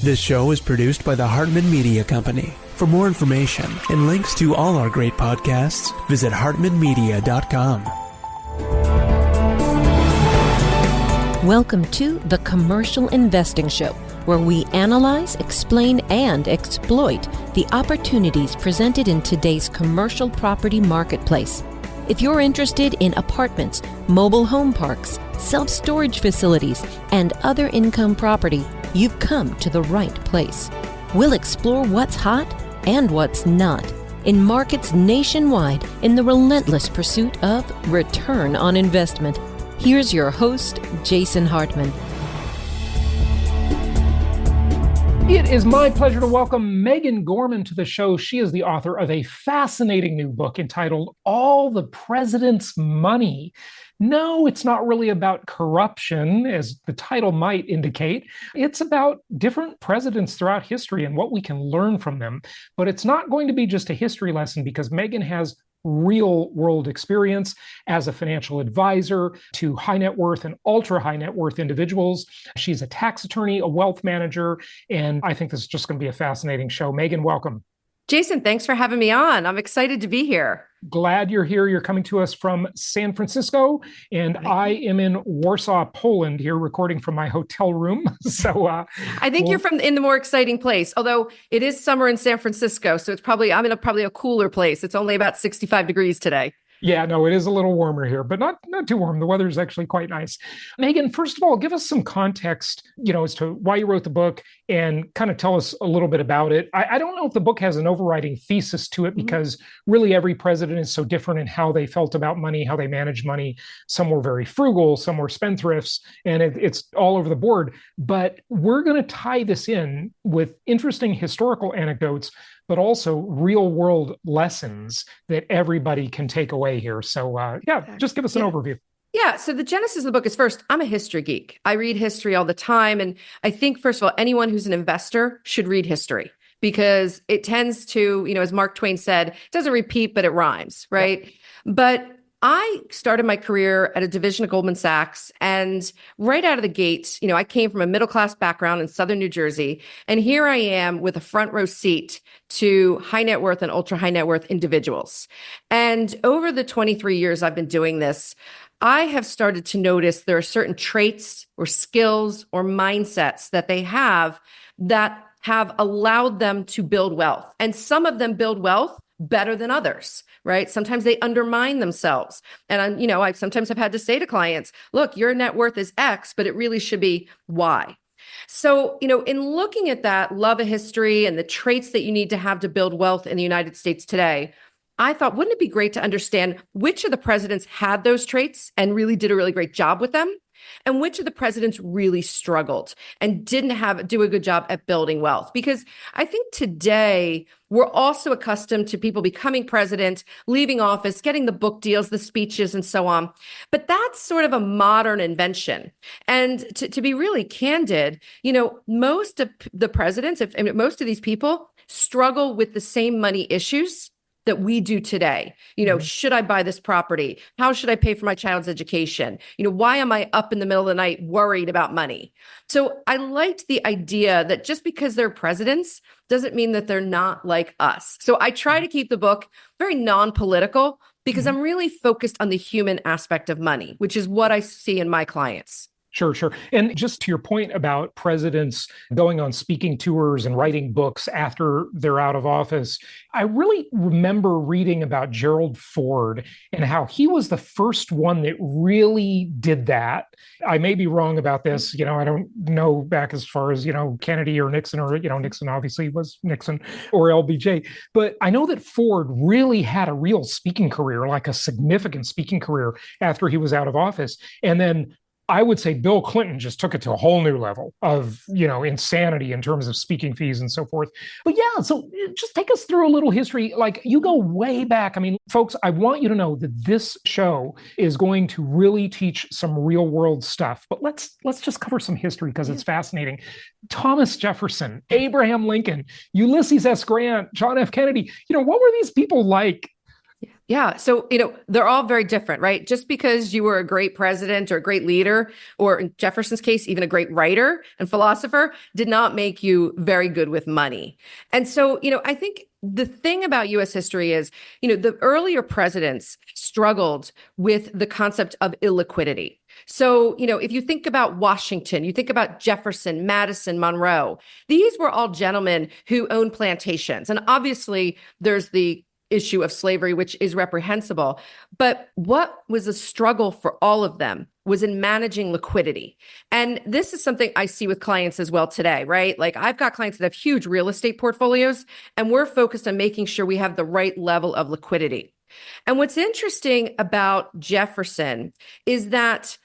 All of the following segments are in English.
This show is produced by the Hartman Media Company. For more information and links to all our great podcasts, visit hartmanmedia.com. Welcome to The Commercial Investing Show, where we analyze, explain, and exploit the opportunities presented in today's commercial property marketplace. If you're interested in apartments, mobile home parks, self-storage facilities, and other income property, you've come to the right place. We'll explore what's hot and what's not in markets nationwide in the relentless pursuit of return on investment. Here's your host, Jason Hartman. It is my pleasure to welcome Megan Gorman to the show. She is the author of a fascinating new book entitled All the President's Money. No, it's not really about corruption, as the title might indicate. It's about different presidents throughout history and what we can learn from them. But it's not going to be just a history lesson, because Megan has real world experience as a financial advisor to high net worth and ultra high net worth individuals. She's a tax attorney, a wealth manager, and I think this is just going to be a fascinating show. Megan, welcome. Jason, thanks for having me on. I'm excited to be here. Glad you're here. You're coming to us from San Francisco, and I am in Warsaw, Poland, here recording from my hotel room. So I think you're in the more exciting place, although it is summer in San Francisco, so I'm in probably a cooler place. It's only about 65 degrees today. Yeah, no, it is a little warmer here, but not too warm. The weather is actually quite nice. Megan, first of all, give us some context, as to why you wrote the book and kind of tell us a little bit about it. I don't know if the book has an overriding thesis to it, because really every president is so different in how they felt about money, how they managed money. Some were very frugal, some were spendthrifts, and it's all over the board. But we're going to tie this in with interesting historical anecdotes, but also real world lessons that everybody can take away here. So just give us an overview. Yeah. So the genesis of the book is, first, I'm a history geek. I read history all the time. And I think, first of all, anyone who's an investor should read history, because it tends to, as Mark Twain said, it doesn't repeat, but it rhymes, right? Yep. But I started my career at a division of Goldman Sachs, and right out of the gate, I came from a middle-class background in Southern New Jersey, and here I am with a front row seat to high net worth and ultra high net worth individuals. And over the 23 years I've been doing this, I have started to notice there are certain traits or skills or mindsets that they have that have allowed them to build wealth. And some of them build wealth better than others, right? Sometimes they undermine themselves. And I sometimes have had to say to clients, look, your net worth is X, but it really should be Y. So, in looking at that love of history and the traits that you need to have to build wealth in the United States today, I thought, wouldn't it be great to understand which of the presidents had those traits and really did a really great job with them? And which of the presidents really struggled and didn't do a good job at building wealth? Because I think today we're also accustomed to people becoming president, leaving office, getting the book deals, the speeches, and so on. But that's sort of a modern invention. And to be really candid, most of the presidents, most of these people struggle with the same money issues that we do today. Should I buy this property? How should I pay for my child's education? Why am I up in the middle of the night worried about money? So I liked the idea that just because they're presidents doesn't mean that they're not like us. So I try to keep the book very non-political, because I'm really focused on the human aspect of money, which is what I see in my clients. Sure. And just to your point about presidents going on speaking tours and writing books after they're out of office, I really remember reading about Gerald Ford and how he was the first one that really did that. I may be wrong about this. I don't know back as far as, Kennedy or Nixon, or, Nixon obviously was Nixon, or LBJ. But I know that Ford really had a real speaking career, like a significant speaking career after he was out of office. And then I would say Bill Clinton just took it to a whole new level of, insanity in terms of speaking fees and so forth. But yeah, so just take us through a little history. Like, you go way back. I mean, folks, I want you to know that this show is going to really teach some real world stuff. But let's just cover some history, because it's fascinating. Thomas Jefferson, Abraham Lincoln, Ulysses S. Grant, John F. Kennedy. What were these people like Yeah. So, they're all very different, right? Just because you were a great president or a great leader, or in Jefferson's case, even a great writer and philosopher, did not make you very good with money. And so, I think the thing about US history is, the earlier presidents struggled with the concept of illiquidity. So, if you think about Washington, you think about Jefferson, Madison, Monroe, these were all gentlemen who owned plantations. And obviously, there's the issue of slavery, which is reprehensible. But what was a struggle for all of them was in managing liquidity. And this is something I see with clients as well today, right? Like I've got clients that have huge real estate portfolios, and we're focused on making sure we have the right level of liquidity. And what's interesting about Jefferson is that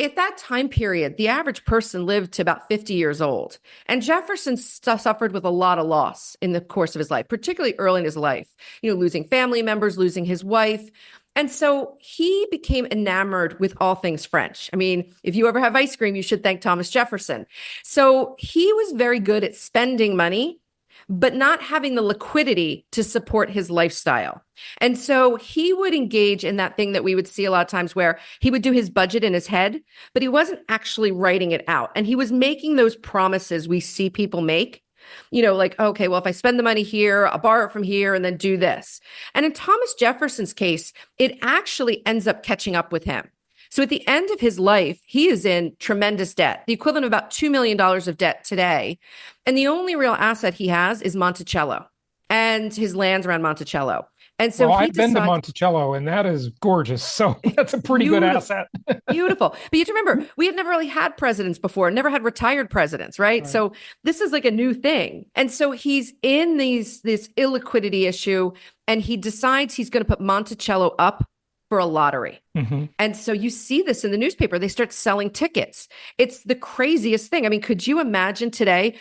at that time period, the average person lived to about 50 years old. And Jefferson suffered with a lot of loss in the course of his life, particularly early in his life, losing family members, losing his wife. And so he became enamored with all things French. I mean, if you ever have ice cream, you should thank Thomas Jefferson. So he was very good at spending money, but not having the liquidity to support his lifestyle. And so he would engage in that thing that we would see a lot of times where he would do his budget in his head, but he wasn't actually writing it out. And he was making those promises we see people make, like, okay, well, if I spend the money here, I'll borrow it from here and then do this. And in Thomas Jefferson's case, it actually ends up catching up with him. So at the end of his life, he is in tremendous debt, the equivalent of about $2 million of debt today. And the only real asset he has is Monticello and his lands around Monticello. And so I've been to Monticello, and that is gorgeous. So that's a pretty good asset. Beautiful. But you have to remember, we had never really had presidents before, never had retired presidents, right? So this is like a new thing. And so he's in this illiquidity issue, and he decides he's going to put Monticello up for a lottery. Mm-hmm. And so you see this in the newspaper. They start selling tickets. It's the craziest thing. I mean, could you imagine today,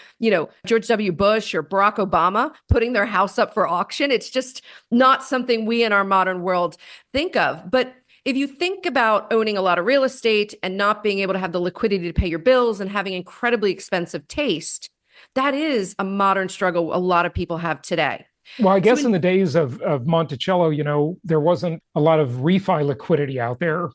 George W. Bush or Barack Obama putting their house up for auction? It's just not something we in our modern world think of. But if you think about owning a lot of real estate and not being able to have the liquidity to pay your bills and having incredibly expensive taste, that is a modern struggle a lot of people have today. Well, I guess in the days of Monticello, there wasn't a lot of refi liquidity out there.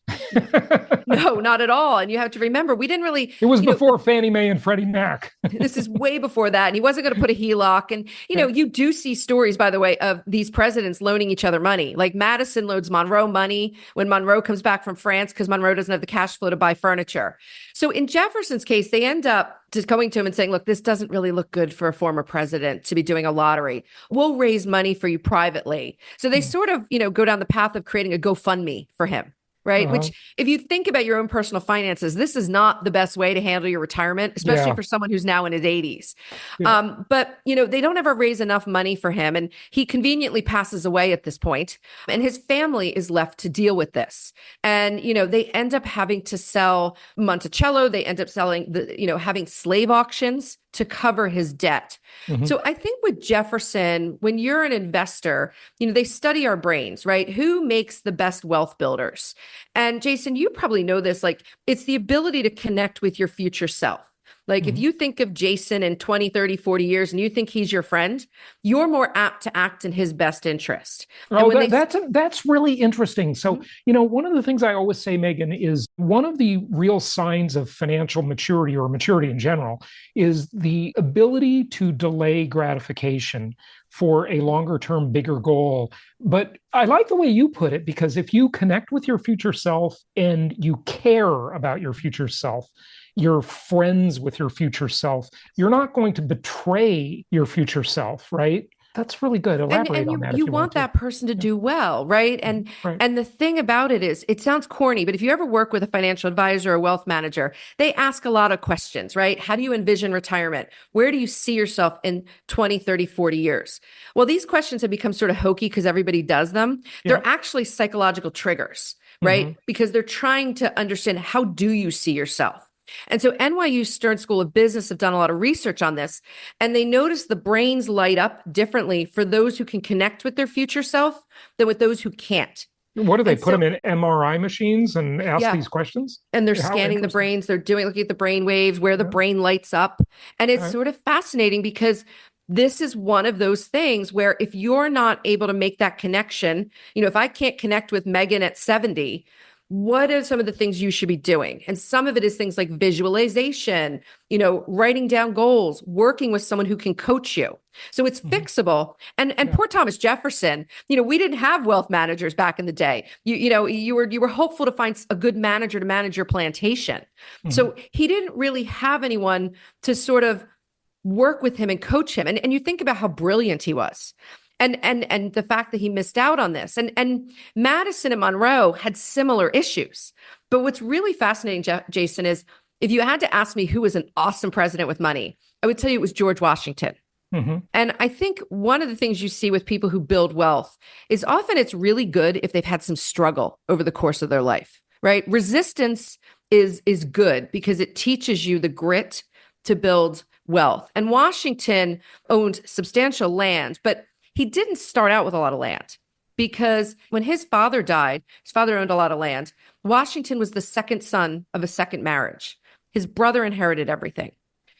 No, not at all. And you have to remember, we didn't really... It was before Fannie Mae and Freddie Mac. This is way before that. And he wasn't going to put a HELOC. And, you do see stories, by the way, of these presidents loaning each other money. Like Madison loads Monroe money when Monroe comes back from France because Monroe doesn't have the cash flow to buy furniture. So in Jefferson's case, they end up just going to him and saying, look, this doesn't really look good for a former president to be doing a lottery. We'll raise money for you privately. So they sort of, go down the path of creating a GoFundMe for him. Right. Which, if you think about your own personal finances, this is not the best way to handle your retirement, especially for someone who's now in his 80s. Yeah. But, they don't ever raise enough money for him. And he conveniently passes away at this point, and his family is left to deal with this. And, they end up having to sell Monticello. They end up selling having slave auctions to cover his debt. Mm-hmm. So I think with Jefferson, when you're an investor, they study our brains, right? Who makes the best wealth builders? And Jason, you probably know this, like it's the ability to connect with your future self. Like if you think of Jason in 20, 30, 40 years and you think he's your friend, you're more apt to act in his best interest. That's really interesting. So, one of the things I always say, Megan, is one of the real signs of financial maturity or maturity in general is the ability to delay gratification for a longer term, bigger goal. But I like the way you put it, because if you connect with your future self and you care about your future self, you're friends with your future self, you're not going to betray your future self, right? That's really good. Elaborate on that. You want that person to do well, right? And the thing about it is, it sounds corny, but if you ever work with a financial advisor or wealth manager, they ask a lot of questions, right? How do you envision retirement? Where do you see yourself in 20, 30, 40 years? Well, these questions have become sort of hokey because everybody does them. They're actually psychological triggers, right? Because they're trying to understand, how do you see yourself? And so NYU Stern School of Business have done a lot of research on this, and they notice the brains light up differently for those who can connect with their future self than with those who can't. What do they put them in MRI machines and ask these questions? And they're scanning the brains. They're looking at the brain waves, where the brain lights up. And it's sort of fascinating because this is one of those things where if you're not able to make that connection, if I can't connect with Megan at 70, what are some of the things you should be doing? And some of it is things like visualization, writing down goals, working with someone who can coach you. So it's fixable. And poor Thomas Jefferson, we didn't have wealth managers back in the day. You were hopeful to find a good manager to manage your plantation. So he didn't really have anyone to sort of work with him and coach him. And you think about how brilliant he was. And the fact that he missed out on this. And Madison and Monroe had similar issues. But what's really fascinating, Jason, is if you had to ask me who was an awesome president with money, I would tell you it was George Washington. And I think one of the things you see with people who build wealth is often it's really good if they've had some struggle over the course of their life, right? Resistance is good because it teaches you the grit to build wealth. And Washington owned substantial land, but he didn't start out with a lot of land because when his father died, his father owned a lot of land. Washington was the second son of a second marriage. His brother inherited everything.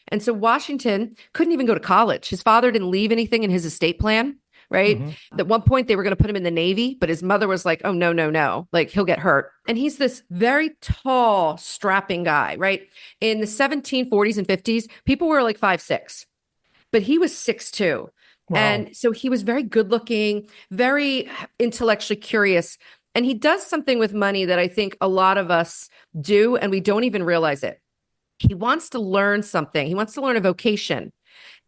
And so Washington couldn't even go to college. His father didn't leave anything in his estate plan, right? At one point, they were going to put him in the Navy, but his mother was like, oh, no, like he'll get hurt. And he's this very tall, strapping guy, right? In the 1740s and 50s, people were like 5'6", but he was 6'2". Wow. And so he was very good looking, very intellectually curious. And he does something with money that I think a lot of us do, and we don't even realize it. He wants to learn something. He wants to learn a vocation.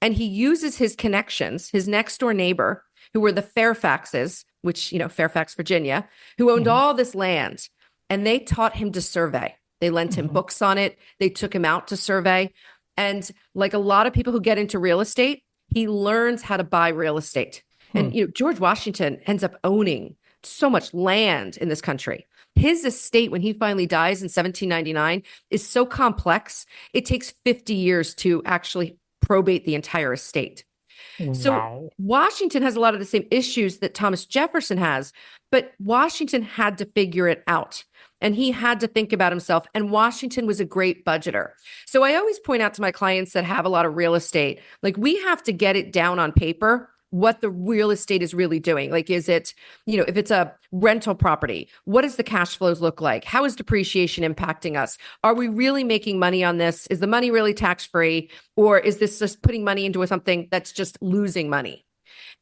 And he uses his connections, his next door neighbor, who were the Fairfaxes, which, Fairfax, Virginia, who owned all this land. And they taught him to survey. They lent him books on it. They took him out to survey. And like a lot of people who get into real estate, he learns how to buy real estate. And, George Washington ends up owning so much land in this country. His estate, when he finally dies in 1799, is so complex, it takes 50 years to actually probate the entire estate. Wow. So Washington has a lot of the same issues that Thomas Jefferson has, but Washington had to figure it out. And he had to think about himself. And Washington was a great budgeter. So I always point out to my clients that have a lot of real estate, like we have to get it down on paper, what the real estate is really doing. Like, is it, if it's a rental property, what does the cash flows look like? How is depreciation impacting us? Are we really making money on this? Is the money really tax-free? Or is this just putting money into something that's just losing money?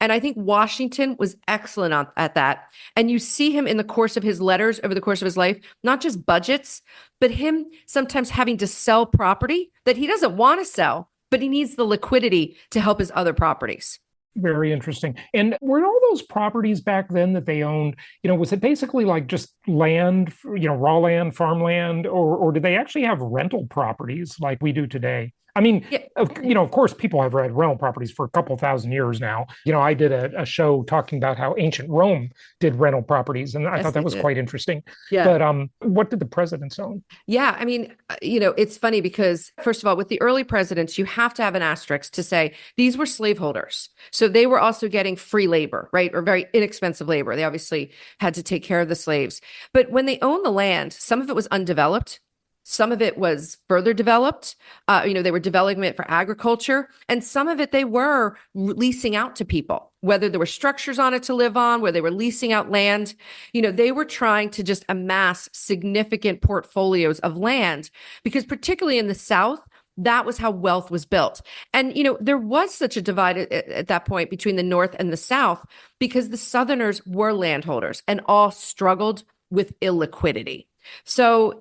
And I think Washington was excellent at that. And you see him in the course of his letters over the course of his life, not just budgets, but him sometimes having to sell property that he doesn't want to sell, but he needs the liquidity to help his other properties. Very interesting. And were all those properties back then that they owned, was it basically like just land, raw land, farmland, or did they actually have rental properties like we do today? I mean, of course, people have had rental properties for a couple thousand years now. I did a show talking about how ancient Rome did rental properties, and I thought that was quite interesting. Yeah. But what did the presidents own? Yeah, I mean, it's funny because, first of all, with the early presidents, you have to have an asterisk to say these were slaveholders. So they were also getting free labor, right? Or very inexpensive labor. They obviously had to take care of the slaves. But when they owned the land, some of it was undeveloped. Some of it was further developed. They were developing it for agriculture. And some of it they were leasing out to people, whether there were structures on it to live on, where they were leasing out land. They were trying to just amass significant portfolios of land because particularly in the South, that was how wealth was built. And, there was such a divide at that point between the North and the South because the Southerners were landholders and all struggled with illiquidity. So,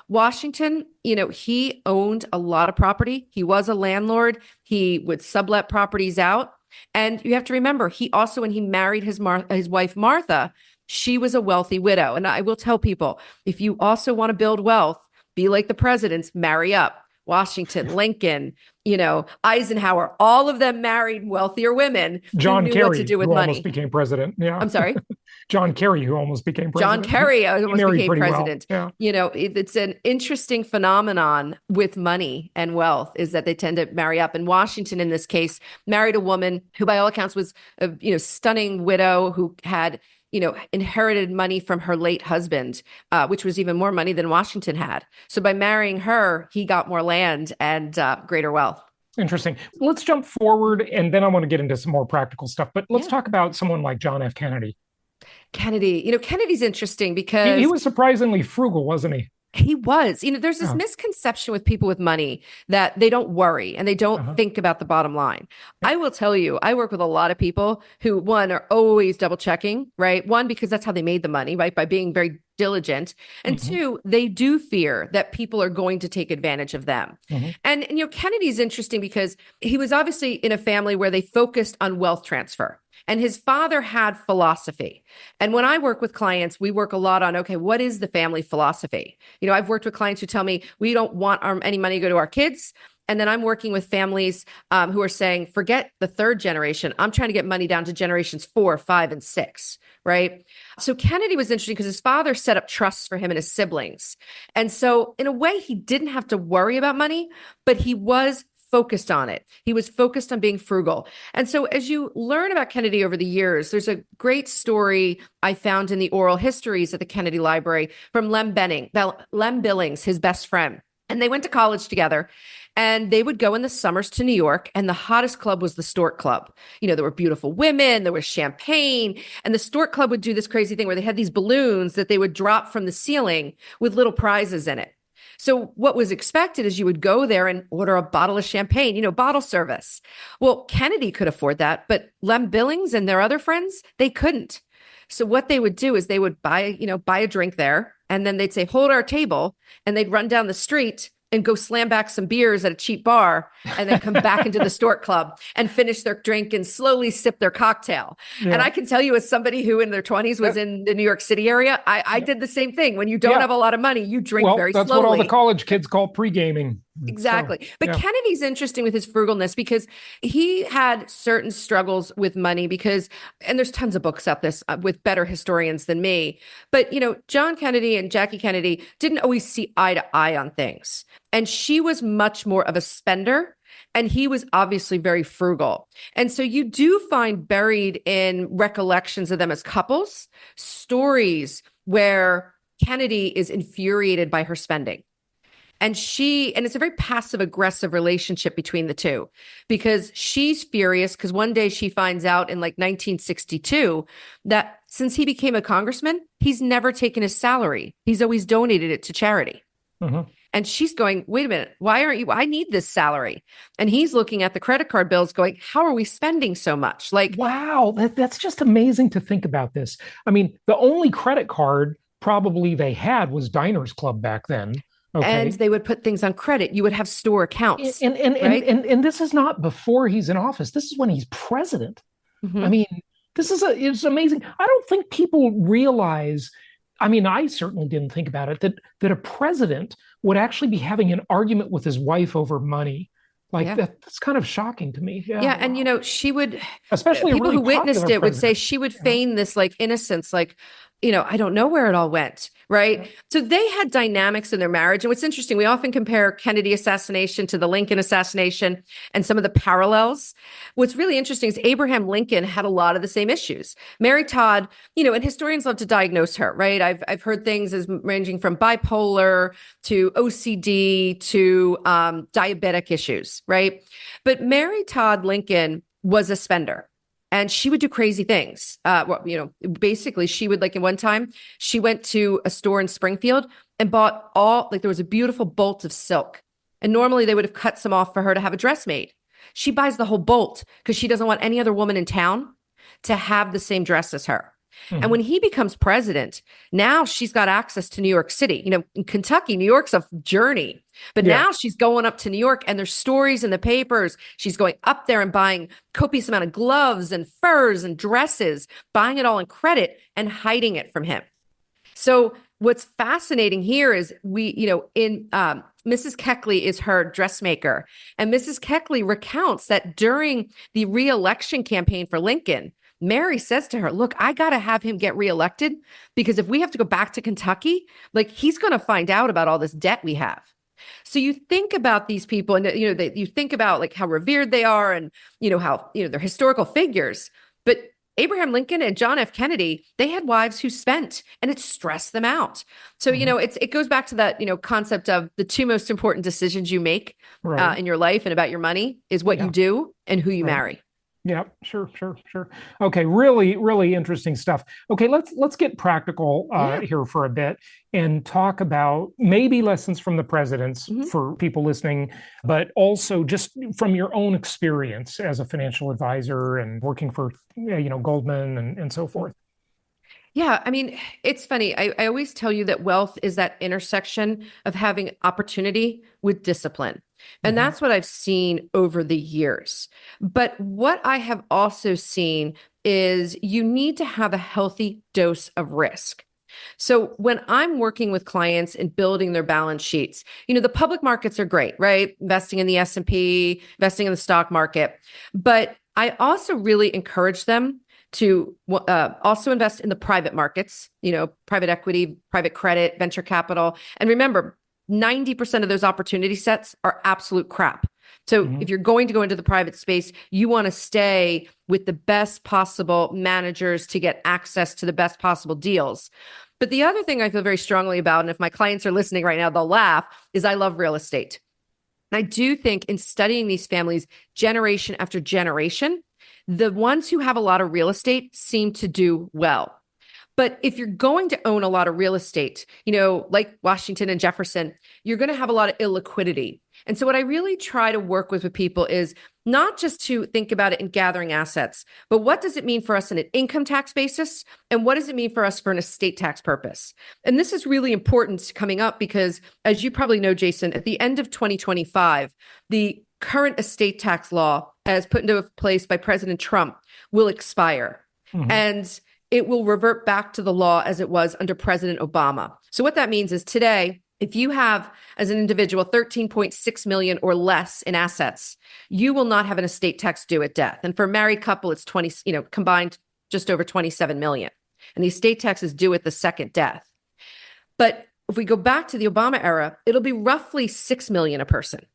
Washington, he owned a lot of property. He was a landlord. He would sublet properties out. And you have to remember, he also, when he married his wife, Martha, she was a wealthy widow. And I will tell people, if you also want to build wealth, be like the presidents, marry up. Washington, Lincoln, Eisenhower, all of them married wealthier women John who knew Kerry, what to do with who money. Almost became president. Yeah. I'm sorry? John Kerry, who almost became president. John Kerry almost became president. Well. Yeah. It's an interesting phenomenon with money and wealth is that they tend to marry up. And Washington, in this case, married a woman who, by all accounts, was a stunning widow who had inherited money from her late husband, which was even more money than Washington had. So by marrying her, he got more land and greater wealth. Interesting. Let's jump forward, and then I want to get into some more practical stuff. But let's Yeah. talk about someone like John F. Kennedy. Kennedy, Kennedy's interesting He because was surprisingly frugal, wasn't he? he was, there's this Yeah. misconception with people with money that they don't worry and they don't Uh-huh. think about the bottom line. Yep. I will tell you, I work with a lot of people who, one, are always double checking, right? One, because that's how they made the money, right? By being very diligent. And Mhm. two, they do fear that people are going to take advantage of them. Mhm. And Kennedy's interesting because he was obviously in a family where they focused on wealth transfer. And his father had philosophy. And when I work with clients, we work a lot on, okay, what is the family philosophy? I've worked with clients who tell me we don't want any money to go to our kids. And then I'm working with families who are saying, forget the third generation. I'm trying to get money down to generations 4, 5, and 6, right? So Kennedy was interesting because his father set up trusts for him and his siblings. And so in a way, he didn't have to worry about money, but he was focused on it. He was focused on being frugal. And so as you learn about Kennedy over the years, there's a great story I found in the oral histories at the Kennedy Library from Lem Billings, his best friend. And they went to college together. And they would go in the summers to New York, and the hottest club was the Stork Club. There were beautiful women, there was champagne, and the Stork Club would do this crazy thing where they had these balloons that they would drop from the ceiling with little prizes in it. So what was expected is you would go there and order a bottle of champagne, bottle service. Well, Kennedy could afford that, but Lem Billings and their other friends, they couldn't. So what they would do is they would buy a drink there, and then they'd say, hold our table, and they'd run down the street and go slam back some beers at a cheap bar and then come back into the Stork Club and finish their drink and slowly sip their cocktail. Yeah. And I can tell you, as somebody who in their 20s was in the New York City area, I did the same thing. When you don't have a lot of money, you drink very slowly. That's what all the college kids call pre-gaming. Exactly. So, but Kennedy's interesting with his frugalness because he had certain struggles with money and there's tons of books out this with better historians than me. But, John Kennedy and Jackie Kennedy didn't always see eye to eye on things. And she was much more of a spender. And he was obviously very frugal. And so you do find buried in recollections of them as couples, stories where Kennedy is infuriated by her spending. And it's a very passive aggressive relationship between the two because she's furious because one day she finds out in like 1962 that since he became a congressman, he's never taken his salary. He's always donated it to charity. Mm-hmm. And she's going, wait a minute, why aren't you? I need this salary. And he's looking at the credit card bills going, how are we spending so much? Like, wow, that's just amazing to think about this. I mean, the only credit card probably they had was Diners Club back then. Okay. And they would put things on credit. You would have store accounts. And this is not before he's in office. This is when he's president. Mm-hmm. I mean, it's amazing. I don't think people realize, I mean, I certainly didn't think about it, that a president would actually be having an argument with his wife over money. That's kind of shocking to me. Yeah. And, she would, especially people really who witnessed it would say president. she would feign this like innocence, like, I don't know where it all went. Right. Right. So they had dynamics in their marriage. And what's interesting, we often compare Kennedy assassination to the Lincoln assassination and some of the parallels. What's really interesting is Abraham Lincoln had a lot of the same issues. Mary Todd, and historians love to diagnose her, right? I've heard things as ranging from bipolar to OCD to diabetic issues, right? But Mary Todd Lincoln was a spender. And she would do crazy things. Basically, she would in one time, she went to a store in Springfield and bought there was a beautiful bolt of silk. And normally they would have cut some off for her to have a dress made. She buys the whole bolt because she doesn't want any other woman in town to have the same dress as her. Mm-hmm. And when he becomes president, now she's got access to New York City. In Kentucky, New York's a journey. But now she's going up to New York and there's stories in the papers. She's going up there and buying copious amount of gloves and furs and dresses, buying it all in credit and hiding it from him. So what's fascinating here is Mrs. Keckley is her dressmaker. And Mrs. Keckley recounts that during the re-election campaign for Lincoln, Mary says to her, look, I got to have him get reelected because if we have to go back to Kentucky, he's going to find out about all this debt we have. So you think about these people and, you think about how revered they are and, how, they're historical figures, but Abraham Lincoln and John F. Kennedy, they had wives who spent, and it stressed them out. So, it goes back to that, concept of the two most important decisions you make Right. in your life and about your money is what you do and who you marry. Yeah, sure. Okay, really, really interesting stuff. Okay, let's get practical here for a bit and talk about maybe lessons from the presidents for people listening, but also just from your own experience as a financial advisor and working for Goldman and so forth. Yeah, I mean, it's funny. I always tell you that wealth is that intersection of having opportunity with discipline. And that's what I've seen over the years. But what I have also seen is you need to have a healthy dose of risk. So when I'm working with clients and building their balance sheets, the public markets are great, right? Investing in the S&P, investing in the stock market. But I also really encourage them to also invest in the private markets, private equity, private credit, venture capital. And remember, 90% of those opportunity sets are absolute crap. So if you're going to go into the private space, you want to stay with the best possible managers to get access to the best possible deals. But the other thing I feel very strongly about, and if my clients are listening right now, they'll laugh, is I love real estate. And I do think in studying these families generation after generation, the ones who have a lot of real estate seem to do well. But if you're going to own a lot of real estate, like Washington and Jefferson, you're going to have a lot of illiquidity. And so what I really try to work with people is not just to think about it in gathering assets, but what does it mean for us in an income tax basis? And what does it mean for us for an estate tax purpose? And this is really important coming up because, as you probably know, Jason, at the end of 2025, the current estate tax law, as put into place by President Trump, will expire. And it will revert back to the law as it was under President Obama. So what that means is today, if you have, as an individual, 13.6 million or less in assets, you will not have an estate tax due at death. And for a married couple, it's combined just over 27 million. And the estate tax is due at the second death. But if we go back to the Obama era, it'll be roughly 6 million a person.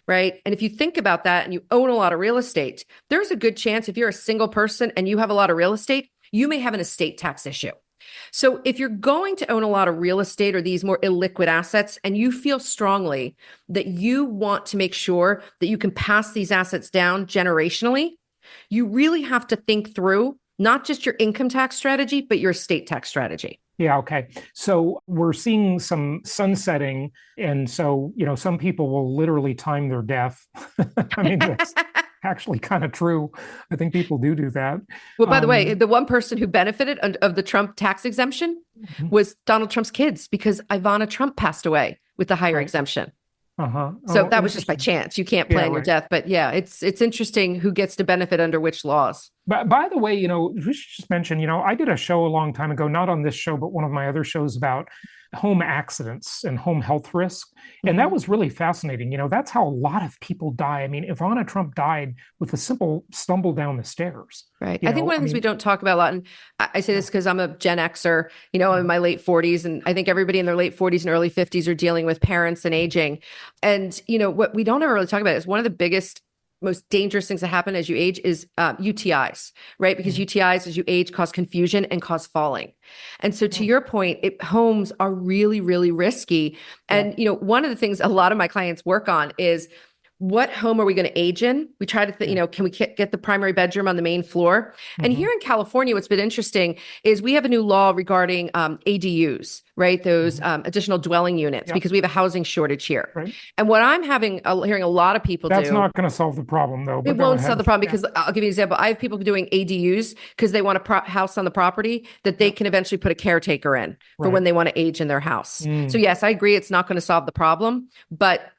Right. And if you think about that and you own a lot of real estate, there's a good chance if you're a single person and you have a lot of real estate, you may have an estate tax issue. So if you're going to own a lot of real estate or these more illiquid assets, and you feel strongly that you want to make sure that you can pass these assets down generationally, you really have to think through not just your income tax strategy, but your estate tax strategy. Yeah. Okay. So we're seeing some sunsetting. And so, some people will literally time their death. I mean, that's actually kind of true. I think people do that. Well, by the way, the one person who benefited of the Trump tax exemption was Donald Trump's kids, because Ivana Trump passed away with the higher exemption. So that was just by chance. You can't plan your death. But yeah, it's interesting who gets to benefit under which laws. But by the way, we should just mention, I did a show a long time ago, not on this show, but one of my other shows about home accidents and home health risk. And that was really fascinating. That's how a lot of people die. I mean, Ivana Trump died with a simple stumble down the stairs. Right. I think one of the things we don't talk about a lot, and I say this because I'm a Gen Xer, I'm in my late 40s, and I think everybody in their late 40s and early 50s are dealing with parents and aging. And, what we don't ever really talk about is one of the biggest, most dangerous things that happen as you age is UTIs, right? Because UTIs as you age cause confusion and cause falling. And so to your point, homes are really, really risky. And, one of the things a lot of my clients work on is, what home are we going to age in? We try to can we get the primary bedroom on the main floor? And here in California, what's been interesting is we have a new law regarding ADUs, right? Those additional dwelling units, because we have a housing shortage here. Right. And what I'm hearing a lot of people That's not going to solve the problem, though. It won't solve the problem because I'll give you an example. I have people doing ADUs because they want a house on the property that they can eventually put a caretaker in for when they want to age in their house. So yes, I agree. It's not going to solve the problem, but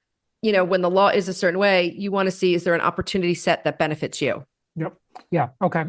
when the law is a certain way, you want to see, is there an opportunity set that benefits you? Yep. Yeah. Okay.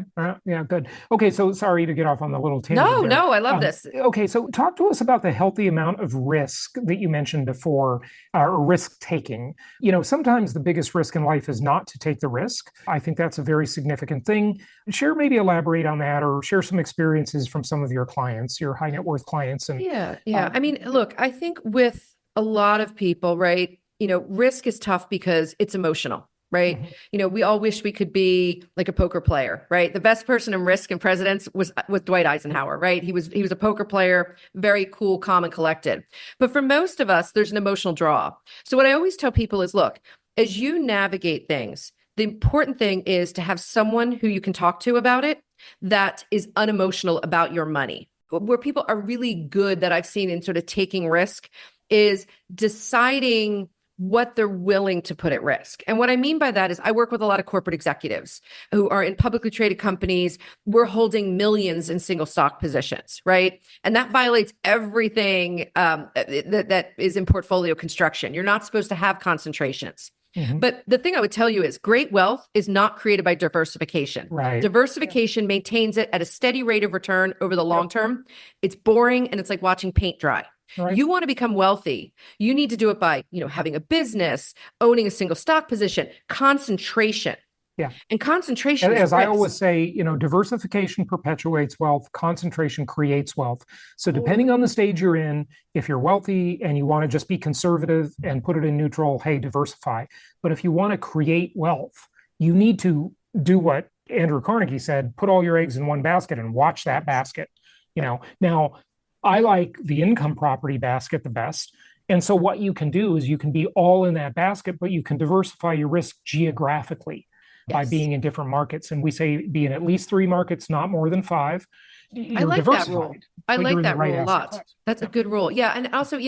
Yeah. Good. Okay. So sorry to get off on the little tangent. No, I love this. Okay. So talk to us about the healthy amount of risk that you mentioned before, or risk taking. Sometimes the biggest risk in life is not to take the risk. I think that's a very significant thing. Maybe elaborate on that, or share some experiences from some of your clients, your high net worth clients. And yeah. I mean, look, I think with a lot of people, right? Risk is tough because it's emotional. right? We all wish we could be like a poker player, right? The best person in Risk and Presidents was Dwight Eisenhower, right? He was a poker player, very cool, calm, and collected. But for most of us, there's an emotional draw. So what I always tell people is, look, as you navigate things, the important thing is to have someone who you can talk to about it that is unemotional about your money. Where people are really good that I've seen in sort of taking risk is deciding what they're willing to put at risk. And what I mean by that is I work with a lot of corporate executives who are in publicly traded companies. We're holding millions in single stock positions, right? And that violates everything that is in portfolio construction. You're not supposed to have concentrations. But the thing I would tell you is great wealth is not created by diversification. Right. Diversification maintains it at a steady rate of return over the long term. It's boring and it's like watching paint dry. Right. You want to become wealthy. You need to do it by, having a business, owning a single stock position, concentration. Yeah. And concentration as I always say, diversification perpetuates wealth, concentration creates wealth. So depending on the stage you're in, if you're wealthy and you want to just be conservative and put it in neutral, hey, diversify. But if you want to create wealth, you need to do what Andrew Carnegie said, put all your eggs in one basket and watch that basket. Now I like the income property basket the best. And so what you can do is you can be all in that basket, but you can diversify your risk geographically. By being in different markets. And we say be in at least 3 markets, not more than 5. I like that rule. I like that rule a lot. That's a good rule. Yeah. And also,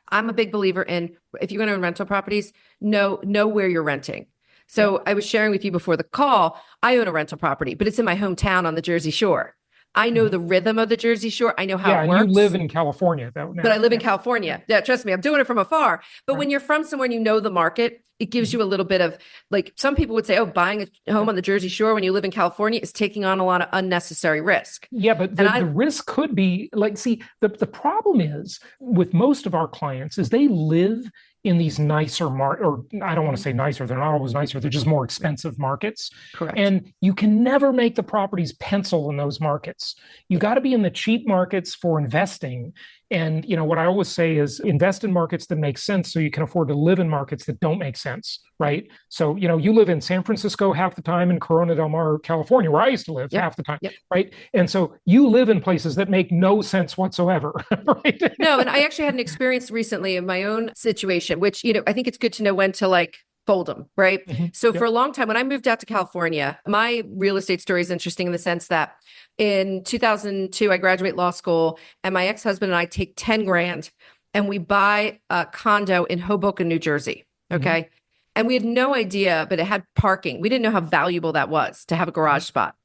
I'm a big believer in, if you're going to own rental properties, know where you're renting. So I was sharing with you before the call, I own a rental property, but it's in my hometown on the Jersey Shore. I know the rhythm of the Jersey Shore. I know how it works. You live in California, though. But I live in California. Yeah, trust me, I'm doing it from afar. But when you're from somewhere and you know the market, it gives you a little bit of, like, some people would say, buying a home on the Jersey Shore when you live in California is taking on a lot of unnecessary risk. Yeah, but the risk could be, the problem is with most of our clients is they live in these nicer or I don't want to say nicer, they're not always nicer, they're just more expensive markets. Correct. And you can never make the properties pencil in those markets. You got to be in the cheap markets for investing. And, what I always say is invest in markets that make sense so you can afford to live in markets that don't make sense, right? So, you live in San Francisco half the time and Corona del Mar, California, where I used to live half the time, right? And so you live in places that make no sense whatsoever, right? No, and I actually had an experience recently in my own situation, which, I think it's good to know when to fold them, right? So for a long time, when I moved out to California, my real estate story is interesting in the sense that in 2002, I graduate law school and my ex-husband and I take 10 grand and we buy a condo in Hoboken, New Jersey. Okay. And we had no idea, but it had parking. We didn't know how valuable that was to have a garage spot.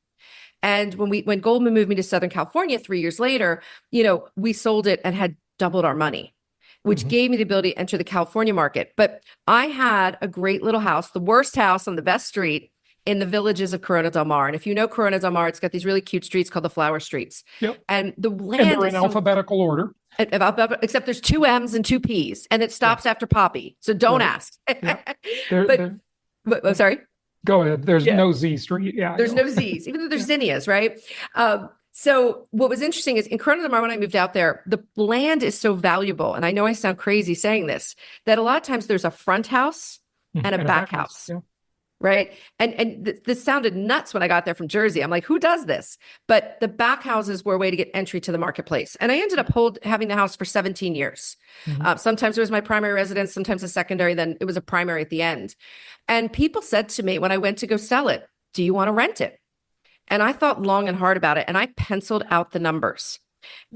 And when Goldman moved me to Southern California 3 years later, we sold it and had doubled our money, which gave me the ability to enter the California market. But I had a great little house, the worst house on the best street in the villages of Corona del Mar. And if you know Corona del Mar, it's got these really cute streets called the Flower Streets. Yep. And the land they're in alphabetical order. Except there's 2 M's and 2 P's, and it stops after Poppy. So don't ask. I'm sorry. Go ahead. There's no Z street. Yeah. There's no Z's, even though there's zinnias, right? So what was interesting is in Corona del Mar, when I moved out there, the land is so valuable. And I know I sound crazy saying this, that a lot of times there's a front house and a back house. Yeah. Right. And this sounded nuts when I got there from Jersey. I'm like, who does this? But the back houses were a way to get entry to the marketplace. And I ended up having the house for 17 years. Sometimes it was my primary residence, sometimes a secondary, then it was a primary at the end. And people said to me when I went to go sell it, do you want to rent it? And I thought long and hard about it. And I penciled out the numbers.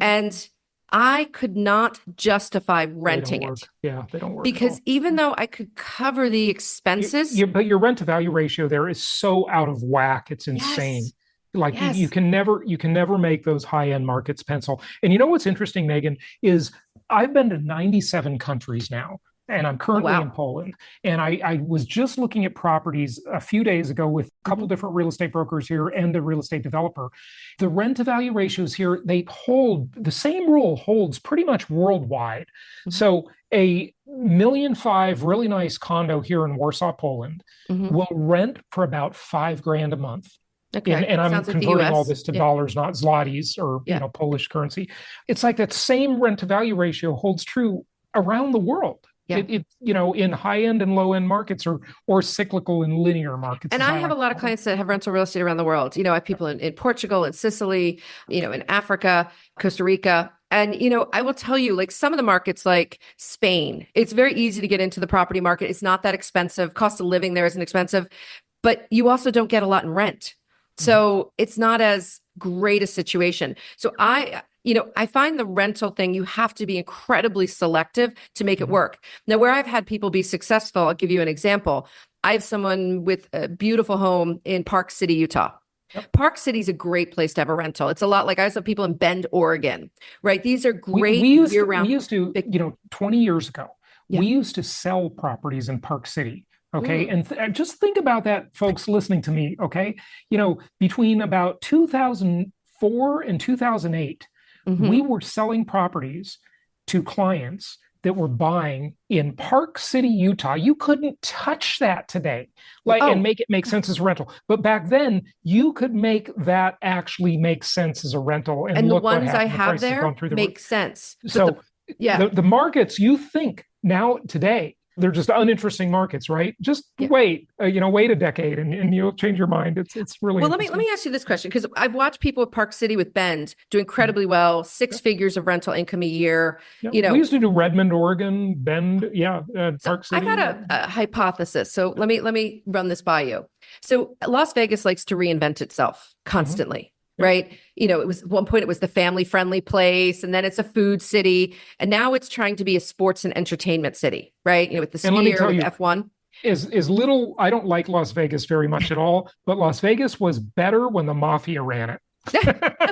And I could not justify renting it. Yeah, they don't work. Because even though I could cover the expenses. But your rent to value ratio there is so out of whack. It's insane. Yes. You can never make those high-end markets pencil. And what's interesting, Megan, is I've been to 97 countries now. And I'm currently in Poland. And I was just looking at properties a few days ago with a couple different real estate brokers here and a real estate developer. The rent to value ratios here, they hold, the same rule holds pretty much worldwide. So a $1.5 million really nice condo here in Warsaw, Poland will rent for about $5,000 a month. Okay. And I'm converting all this to dollars, not zlotys or Polish currency. It's like that same rent to value ratio holds true around the world. Yeah. In high end and low end markets, or cyclical and linear markets. And I have a lot of clients that have rental real estate around the world. I have people in Portugal and Sicily, in Africa, Costa Rica. And, I will tell you, like some of the markets like Spain, it's very easy to get into the property market. It's not that expensive. Cost of living there isn't expensive, but you also don't get a lot in rent. So it's not as great a situation. So I find the rental thing, you have to be incredibly selective to make it work. Now, where I've had people be successful, I'll give you an example. I have someone with a beautiful home in Park City, Utah. Yep. Park City is a great place to have a rental. It's a lot like I have people in Bend, Oregon, right? These are great year-round. We used to, 20 years ago, we used to sell properties in Park City. Okay. And just think about that, folks listening to me. Okay. Between about 2004 and 2008, we were selling properties to clients that were buying in Park City, Utah. You couldn't touch that today, and make it make sense as a rental. But back then, you could make that actually make sense as a rental. And the look ones what I happened. have there make sense. So the markets you think now today, they're just uninteresting markets, right? Just wait a decade and you'll change your mind. It's really well. Let me ask you this question, because I've watched people at Park City with Bend do incredibly well, 6 figures of rental income a year. We used to do Redmond, Oregon, Bend, Park City. I got a hypothesis. So let me run this by you. So Las Vegas likes to reinvent itself constantly. Right. It was at one point it was the family friendly place, and then it's a food city. And now it's trying to be a sports and entertainment city. Right. With the Sphere, with F1. I don't like Las Vegas very much at all, but Las Vegas was better when the mafia ran it.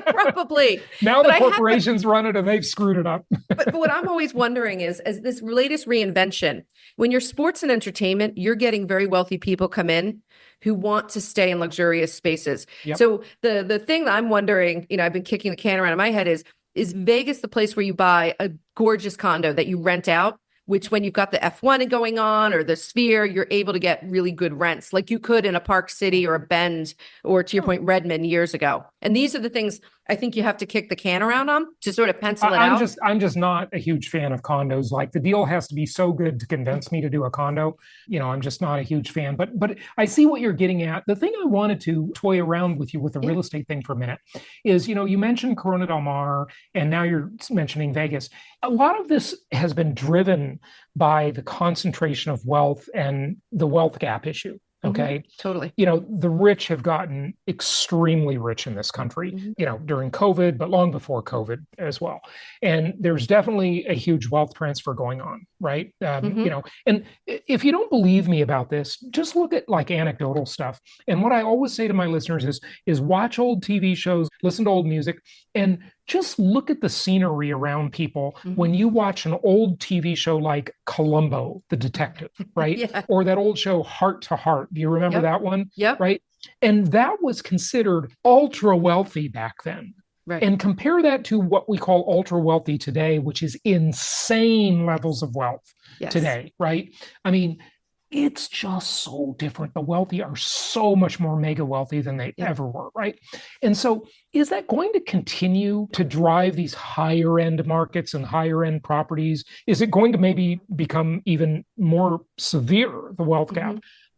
Probably. Now the corporations run it and they've screwed it up. but what I'm always wondering is, as this latest reinvention, when you're sports and entertainment, you're getting very wealthy people come in who want to stay in luxurious spaces. Yep. So the thing that I'm wondering, I've been kicking the can around in my head is Vegas the place where you buy a gorgeous condo that you rent out, which when you've got the F1 going on or the Sphere, you're able to get really good rents like you could in a Park City or a Bend or, to your point, Redmond years ago. And these are the things I think you have to kick the can around on to sort of pencil it out. I'm just not a huge fan of condos. Like the deal has to be so good to convince me to do a condo. I'm just not a huge fan. But I see what you're getting at. The thing I wanted to toy around with you with the real estate thing for a minute is, you mentioned Corona Del Mar, and now you're mentioning Vegas. A lot of this has been driven by the concentration of wealth and the wealth gap issue. Okay. Totally. The rich have gotten extremely rich in this country, during COVID, but long before COVID as well. And there's definitely a huge wealth transfer going on, right? And if you don't believe me about this, just look at like anecdotal stuff. And what I always say to my listeners is watch old TV shows, listen to old music, and just look at the scenery around people when you watch an old TV show like Columbo, the detective, right? Or that old show Heart to Heart. Do you remember that one? Yep. Right. And that was considered ultra wealthy back then. Right. And compare that to what we call ultra wealthy today, which is insane levels of wealth today, right? I mean, it's just so different. The wealthy are so much more mega wealthy than they ever were, right? And so is that going to continue to drive these higher end markets and higher end properties? Is it going to maybe become even more severe, the wealth gap?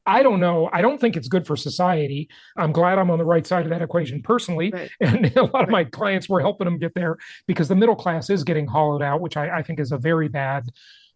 I don't know. I don't think it's good for society. I'm glad I'm on the right side of that equation personally. Right. And a lot of my clients were helping them get there because the middle class is getting hollowed out, which I think is a very bad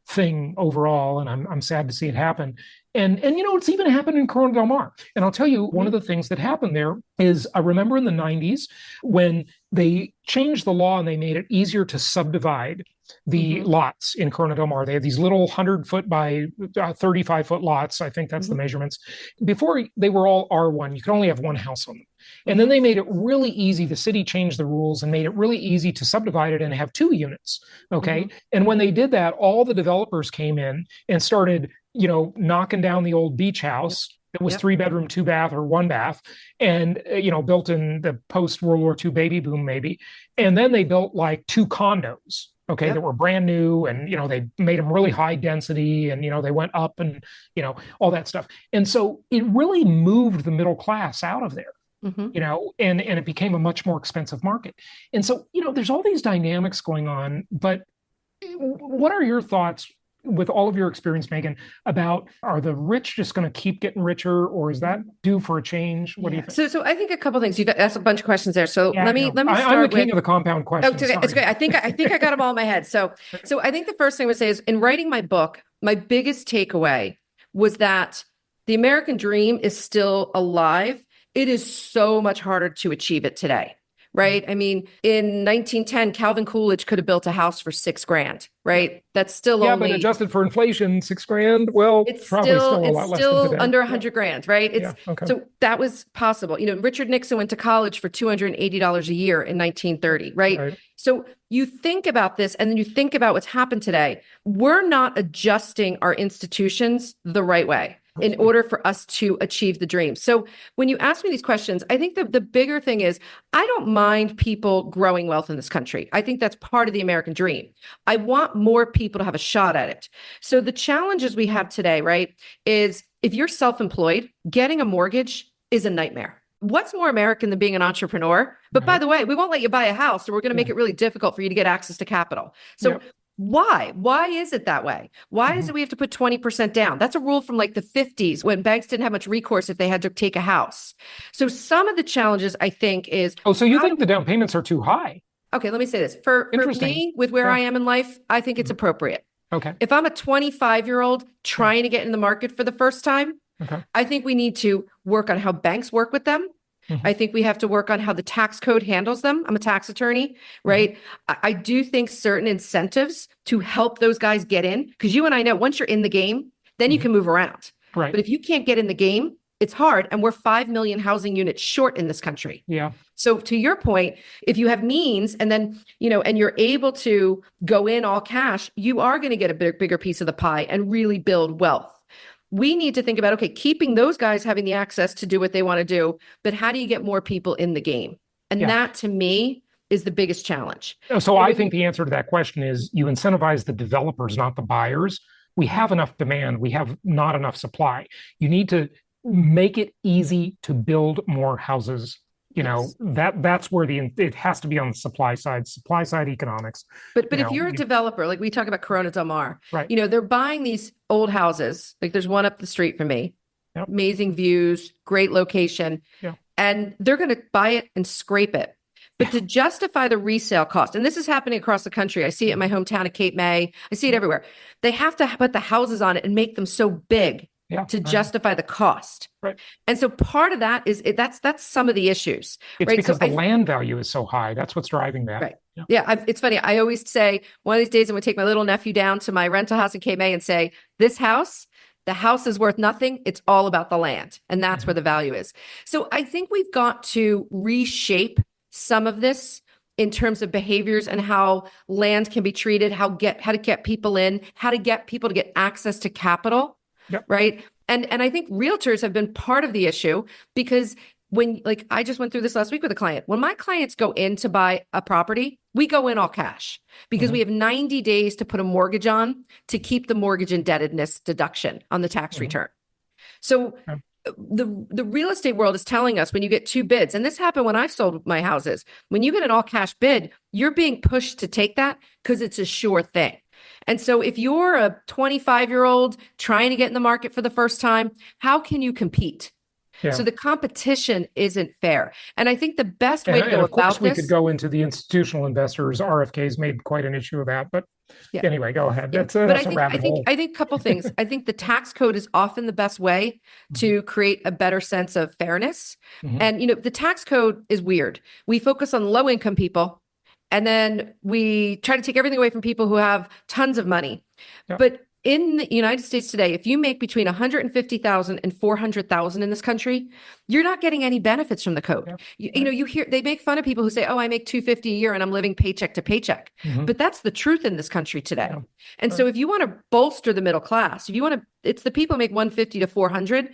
thing overall. And I'm sad to see it happen. And it's even happened in Corona Del Mar. And I'll tell you, one of the things that happened there is I remember in the 90s when they changed the law and they made it easier to subdivide the lots in Corona Del Mar. They had these little 100-foot by 35-foot lots. I think that's the measurements. Before, they were all R1. You could only have one house on them. And then they made it really easy. The city changed the rules and made it really easy to subdivide it and have 2 units. Okay. And when they did that, all the developers came in and started, knocking down the old beach house that was 3-bedroom, 2-bath, or 1-bath, and, built in the post-World War II baby boom, maybe. And then they built like 2 condos. Okay, that were brand new, and they made them really high density, and they went up, and all that stuff. And so it really moved the middle class out of there. And it became a much more expensive market. And so there's all these dynamics going on. But what are your thoughts with all of your experience, Megan, about are the rich just going to keep getting richer, or is that due for a change? What do you think? So I think a couple of things. You've asked a bunch of questions there. So Yeah, let me I'm the start king with of the compound Oh, questions. it's okay. It's Sorry. okay. I think I got them all in my head. So I think the first thing I would say is in writing my book, my biggest takeaway was that the American dream is still alive. It is so much harder to achieve it today. Right. I mean, in 1910, Calvin Coolidge could have built a house for $6,000. Right. That's still Yeah, only but adjusted for inflation, $6,000. Well, probably still a lot less than today. Under $100,000, right? Yeah, okay. So that was possible. Richard Nixon went to college for $280 a year in 1930, right? So you think about this, and then you think about what's happened today. We're not adjusting our institutions the right way in order for us to achieve the dream. So when you ask me these questions, I think the bigger thing is I don't mind people growing wealth in this country. I think that's part of the American dream. I want more people to have a shot at it. So the challenges we have today, right, is if you're self-employed, getting a mortgage is a nightmare. What's more American than being an entrepreneur? But by the way, we won't let you buy a house, so we're going to make it really difficult for you to get access to capital. So why? Why is it that way? Why is it we have to put 20% down? That's a rule from like the 50s when banks didn't have much recourse if they had to take a house. So some of the challenges, I think, is... Oh, so you think the down payments are too high? Okay, let me say this. For me, with where I am in life, I think it's appropriate. Okay. If I'm a 25-year-old trying to get in the market for the first time, I think we need to work on how banks work with them. I think we have to work on how the tax code handles them. I'm a tax attorney, right? I do think certain incentives to help those guys get in, because you and I know once you're in the game, then you can move around. Right. But if you can't get in the game, it's hard. And we're 5 million housing units short in this country. Yeah. So to your point, if you have means and then, and you're able to go in all cash, you are going to get a bigger piece of the pie and really build wealth. We need to think about, okay, keeping those guys having the access to do what they want to do, but how do you get more people in the game? And that to me is the biggest challenge. So I think the answer to that question is you incentivize the developers, not the buyers. We have enough demand. We have not enough supply. You need to make it easy to build more houses. That's where it has to be on the supply side economics. But if you're a developer, like we talk about Corona Del Mar, right. They're buying these old houses. Like there's one up the street from me, amazing views, great location, and they're going to buy it and scrape it. But to justify the resale cost, and this is happening across the country. I see it in my hometown of Cape May. I see it everywhere. They have to put the houses on it and make them so big to justify the cost. Right. And so part of that is that's some of the issues. It's because the land value is so high. That's what's driving that. Right. Yeah. It's funny. I always say one of these days I'm going to take my little nephew down to my rental house in Cape May and say, the house is worth nothing. It's all about the land. And that's where the value is. So I think we've got to reshape some of this in terms of behaviors and how land can be treated, how to get people in, how to get people to get access to capital. Yep. Right. And I think realtors have been part of the issue because I just went through this last week with a client. When my clients go in to buy a property, we go in all cash because we have 90 days to put a mortgage on to keep the mortgage indebtedness deduction on the tax return. So the real estate world is telling us when you get 2 bids, and this happened when I sold my houses, when you get an all cash bid, you're being pushed to take that because it's a sure thing. And so if you're a 25-year-old trying to get in the market for the first time, how can you compete? Yeah. So the competition isn't fair. And I think the best way to go about this... Of course, we could go into the institutional investors. RFK's made quite an issue of that. But anyway, go ahead. That's a rabbit hole. I think a couple things. I think the tax code is often the best way to create a better sense of fairness. And, the tax code is weird. We focus on low-income people, and then we try to take everything away from people who have tons of money. Yeah. But in the United States today, if you make between $150,000 and $400,000 in this country, you're not getting any benefits from the code. Yeah. You hear they make fun of people who say, "Oh, I make $250 a year and I'm living paycheck to paycheck." But that's the truth in this country today. Yeah. And so if you want to bolster the middle class, it's the people who make $150 to $400.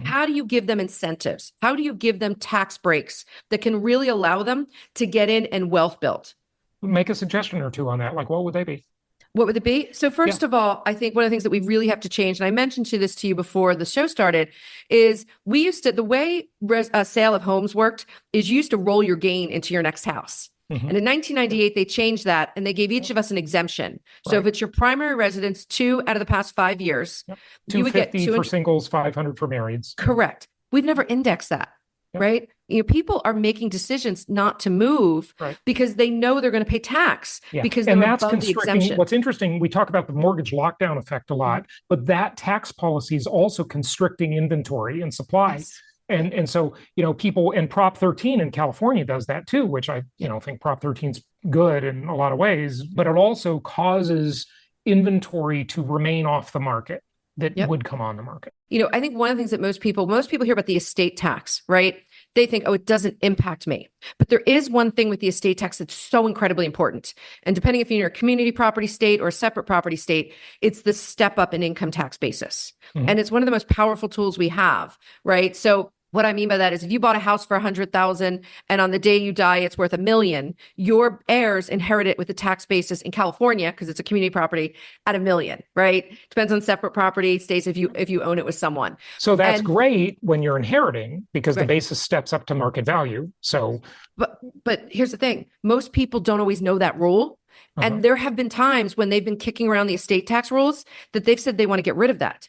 How do you give them incentives? How do you give them tax breaks that can really allow them to get in and wealth build? Make a suggestion or two on that. Like, what would they be? What would it be? So first of all, I think one of the things that we really have to change, and I mentioned this to you before the show started, is the way a sale of homes worked is you used to roll your gain into your next house. Mhm. And in 1998, they changed that and they gave each of us an exemption. So if Right. it's your primary residence 2 out of the past 5 years, Yep. you would get 250 for singles, 500 for marrieds. Correct. We've never indexed that, Yep. right? People are making decisions not to move Right. because they know they're going to pay tax Yeah. because And they're that's above the constricting. exemption. What's interesting, we talk about the mortgage lockdown effect a lot, but that tax policy is also constricting inventory and supply. Yes. And so, people, and Prop 13 in California does that too, which I, think Prop 13 is good in a lot of ways, but it also causes inventory to remain off the market that would come on the market. I think one of the things that most people hear about the estate tax, right? They think, oh, it doesn't impact me. But there is one thing with the estate tax that's so incredibly important. And depending if you're in a community property state or a separate property state, it's the step up in income tax basis. And it's one of the most powerful tools we have, right? So what I mean by that is if you bought a house for $100,000 and on the day you die, it's worth $1 million, your heirs inherit it with the tax basis in California, because it's a community property, at $1 million, right? Depends on separate property states if you own it with someone. So that's great when you're inheriting because the Right. basis steps up to market value. So, but here's the thing. Most people don't always know that rule. And there have been times when they've been kicking around the estate tax rules that they've said they want to get rid of that.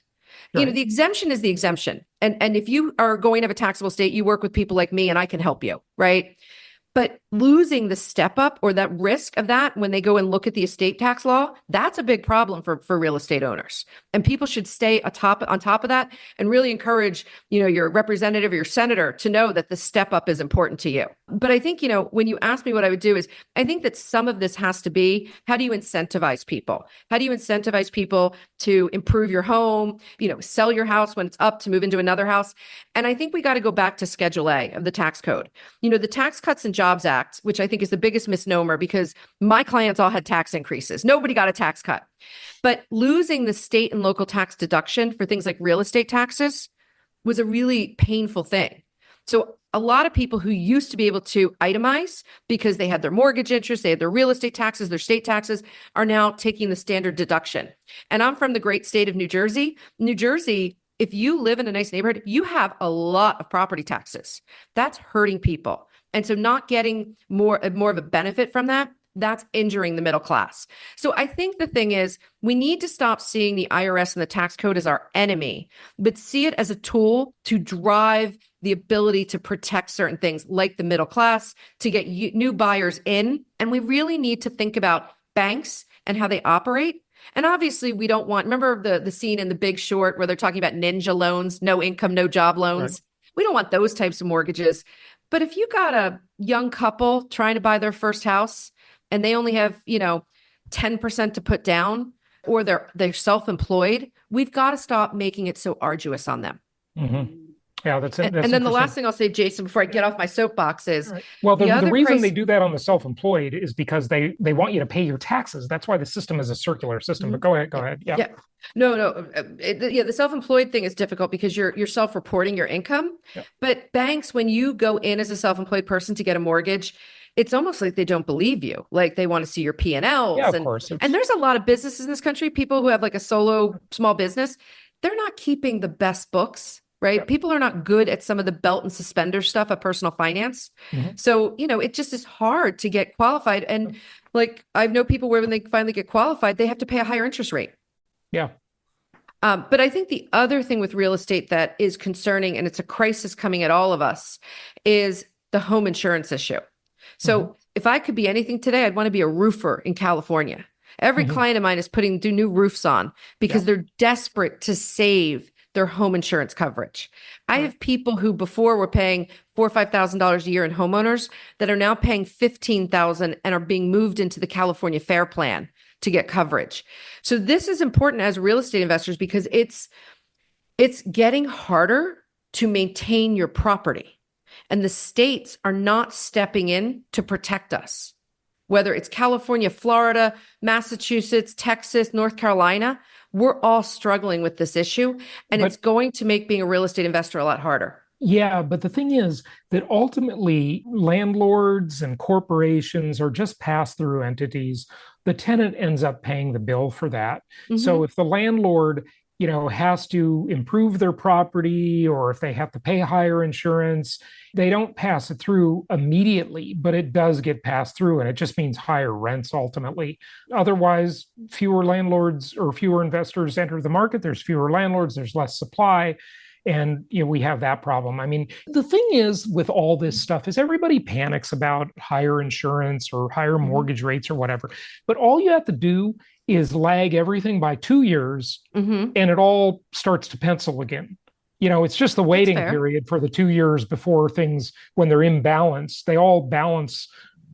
Right. The exemption is the exemption. And if you are going to have a taxable state, you work with people like me and I can help you, right? But losing the step up or that risk of that when they go and look at the estate tax law, that's a big problem for real estate owners. And people should stay on top of that and really encourage, your representative or your senator to know that the step up is important to you. But I think, when you ask me what I would do is I think that some of this has to be, how do you incentivize people? How do you incentivize people to improve your home, sell your house when it's up to move into another house? And I think we got to go back to Schedule A of the tax code. The Tax Cuts and Jobs Act, which I think is the biggest misnomer because my clients all had tax increases. Nobody got a tax cut. But losing the state and local tax deduction for things like real estate taxes was a really painful thing. So a lot of people who used to be able to itemize because they had their mortgage interest, they had their real estate taxes, their state taxes, are now taking the standard deduction. And I'm from the great state of New Jersey. New Jersey, if you live in a nice neighborhood, you have a lot of property taxes. That's hurting people. And so not getting more of a benefit from that, that's injuring the middle class. So I think the thing is, we need to stop seeing the IRS and the tax code as our enemy, but see it as a tool to drive the ability to protect certain things like the middle class, to get new buyers in. And we really need to think about banks and how they operate. And obviously we don't want, remember the scene in The Big Short where they're talking about ninja loans, no income, no job loans. Right. We don't want those types of mortgages. But if you got a young couple trying to buy their first house and they only have, 10% to put down, or they're self-employed, we've got to stop making it so arduous on them. Mm-hmm. Yeah, that's it. And then the last thing I'll say, Jason, before I get off my soapbox is, right. Well, the reason they do that on the self-employed is because they want you to pay your taxes. That's why the system is a circular system. But go ahead. Yeah. No. The self-employed thing is difficult because you're self-reporting your income. Yep. But banks, when you go in as a self-employed person to get a mortgage, it's almost like they don't believe you. Like they want to see your P&Ls. Yeah, of course. And there's a lot of businesses in this country, people who have like a solo small business, they're not keeping the best books. Right. Yep. People are not good at some of the belt and suspender stuff of personal finance. Mm-hmm. So, it just is hard to get qualified. And like, I know people where when they finally get qualified, they have to pay a higher interest rate. Yeah. But I think the other thing with real estate that is concerning, and it's a crisis coming at all of us, is the home insurance issue. So if I could be anything today, I'd want to be a roofer in California. Every client of mine is do new roofs on because they're desperate to save their home insurance coverage. I have people who before were paying $4,000 or $5,000 a year in homeowners that are now paying $15,000 and are being moved into the California Fair Plan to get coverage. So this is important as real estate investors because it's getting harder to maintain your property. And the states are not stepping in to protect us. Whether it's California, Florida, Massachusetts, Texas, North Carolina, we're all struggling with this issue, and it's going to make being a real estate investor a lot harder. Yeah, but the thing is that ultimately landlords and corporations are just pass-through entities. The tenant ends up paying the bill for that. Mm-hmm. So if the landlord has to improve their property, or if they have to pay higher insurance, they don't pass it through immediately, but it does get passed through, and it just means higher rents ultimately. Otherwise, fewer landlords or fewer investors enter the market. There's fewer landlords, there's less supply. And we have that problem. I mean, the thing is with all this stuff is everybody panics about higher insurance or higher mortgage rates or whatever. But all you have to do is lag everything by 2 years, and it all starts to pencil again. It's just the waiting period for the 2 years before things, when they're imbalanced, they all balance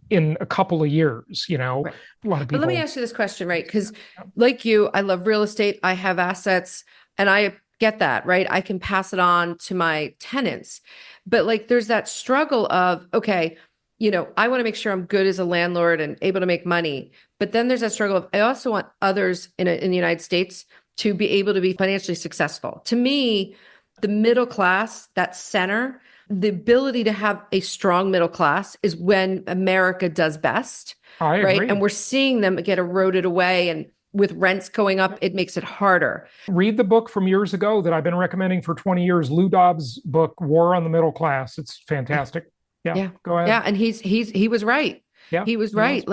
in a couple of years. Right. A lot of people. But let me ask you this question, right? Because like you, I love real estate. I have assets, and I get that, right? I can pass it on to my tenants. But like, there's that struggle of, okay, I want to make sure I'm good as a landlord and able to make money. But then there's that struggle of, I also want others in the United States to be able to be financially successful. To me, the middle class, that center, the ability to have a strong middle class is when America does best. I agree. Right? And we're seeing them get eroded away, and with rents going up, it makes it harder. Read the book from years ago that I've been recommending for 20 years, Lou Dobbs' book, War on the Middle Class. It's fantastic. Yeah. Go ahead. Yeah. And he was right. Yeah, he was right.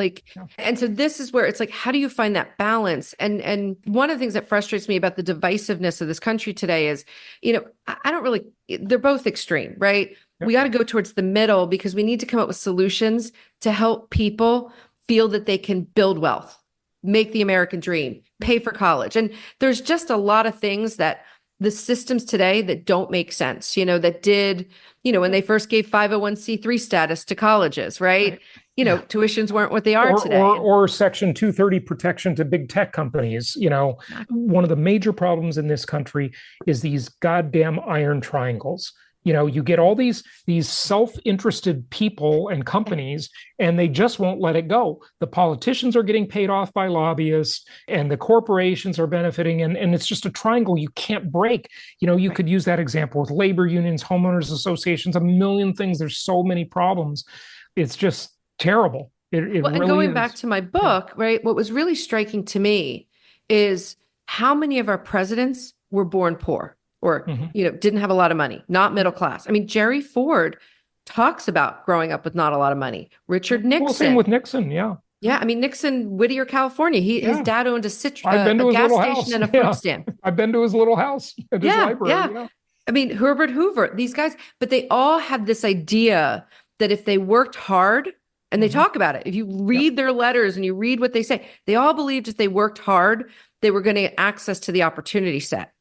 And so this is where it's like, how do you find that balance? And one of the things that frustrates me about the divisiveness of this country today is, I don't really, they're both extreme, right? We got to go towards the middle, because we need to come up with solutions to help people feel that they can build wealth, make the American dream, pay for college. And there's just a lot of things that the systems today that don't make sense, that did, when they first gave 501c3 status to colleges, right? Tuitions weren't what they are today. Or Section 230 protection to big tech companies. One of the major problems in this country is these goddamn iron triangles. You get all these self-interested people and companies, and they just won't let it go. The politicians are getting paid off by lobbyists, and the corporations are benefiting, and it's just a triangle you can't break. You could use that example with labor unions, homeowners associations, a million things. There's so many problems. It's just terrible. It really and going is. Back to my book, right? What was really striking to me is how many of our presidents were born poor, or, didn't have a lot of money, not middle class. I mean, Jerry Ford talks about growing up with not a lot of money. Richard Nixon. Well, same with Nixon, yeah. Yeah, I mean, Nixon, Whittier, California. His dad owned a gas station and a fruit stand. I've been to his little house at his library. Yeah. I mean, Herbert Hoover, these guys, but they all had this idea that if they worked hard, and they talk about it, if you read their letters and you read what they say, they all believed if they worked hard, they were going to get access to the opportunity set.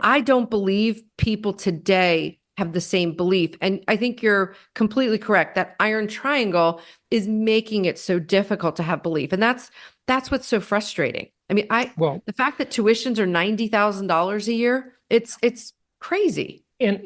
I don't believe people today have the same belief. And I think you're completely correct. That iron triangle is making it so difficult to have belief. And that's what's so frustrating. I mean, the fact that tuitions are $90,000 a year, it's crazy. And